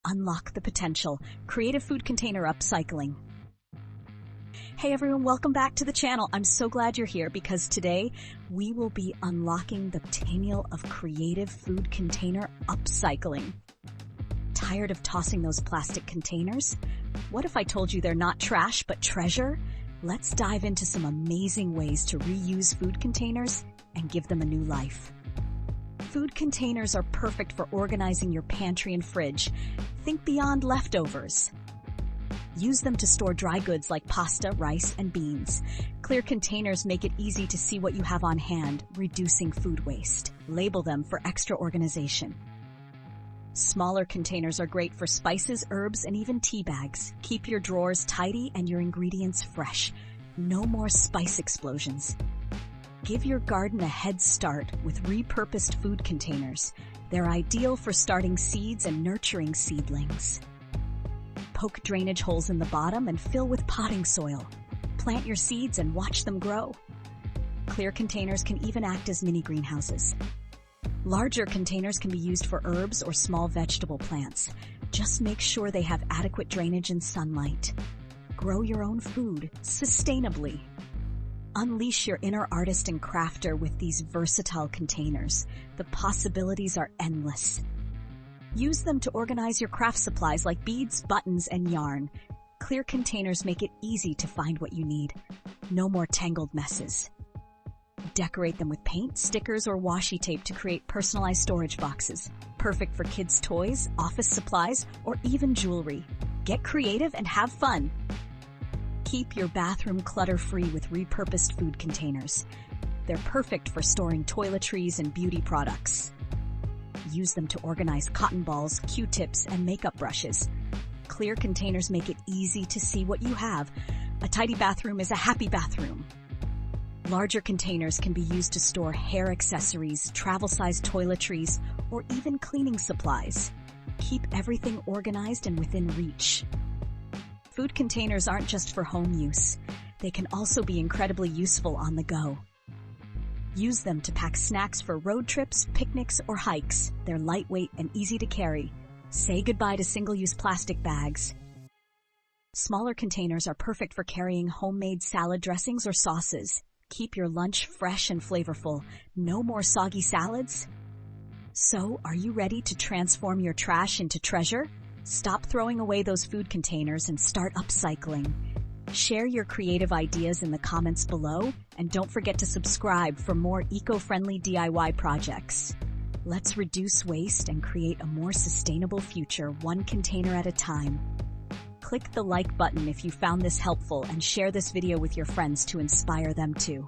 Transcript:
unlock the potential. Creative food container upcycling. Hey everyone, welcome back to the channel. I'm so glad you're here because today we will be unlocking the potential of creative food container upcycling. Tired of tossing those plastic containers? What if I told you they're not trash but treasure? Let's dive into some amazing ways to reuse food containers and give them a new life. Food containers are perfect for organizing your pantry and fridge. Think beyond leftovers. Use them to store dry goods like pasta, rice, and beans. Clear containers make it easy to see what you have on hand, reducing food waste. Label them for extra organization. Smaller containers are great for spices, herbs, and even tea bags. Keep your drawers tidy and your ingredients fresh. No more spice explosions. Give your garden a head start with repurposed food containers. They're ideal for starting seeds and nurturing seedlings. Poke drainage holes in the bottom and fill with potting soil. Plant your seeds and watch them grow. Clear containers can even act as mini greenhouses. Larger containers can be used for herbs or small vegetable plants. Just make sure they have adequate drainage and sunlight. Grow your own food sustainably. Unleash your inner artist and crafter with these versatile containers. The possibilities are endless. Use them to organize your craft supplies like beads, buttons, and yarn. Clear containers make it easy to find what you need. No more tangled messes. Decorate them with paint, stickers, or washi tape to create personalized storage boxes. Perfect for kids' toys, office supplies, or even jewelry. Get creative and have fun. Keep your bathroom clutter-free with repurposed food containers. They're perfect for storing toiletries and beauty products. Use them to organize cotton balls, Q-tips, and makeup brushes. Clear containers make it easy to see what you have. A tidy bathroom is a happy bathroom. Larger containers can be used to store hair accessories, travel-sized toiletries, or even cleaning supplies. Keep everything organized and within reach. Food containers aren't just for home use. They can also be incredibly useful on the go. Use them to pack snacks for road trips, picnics, or hikes. They're lightweight and easy to carry. Say goodbye to single-use plastic bags. Smaller containers are perfect for carrying homemade salad dressings or sauces. Keep your lunch fresh and flavorful. No more soggy salads. So, are you ready to transform your trash into treasure? Stop throwing away those food containers and start upcycling. Share your creative ideas in the comments below, and don't forget to subscribe for more eco-friendly DIY projects. Let's reduce waste and create a more sustainable future, one container at a time. Click the like button if you found this helpful and share this video with your friends to inspire them too.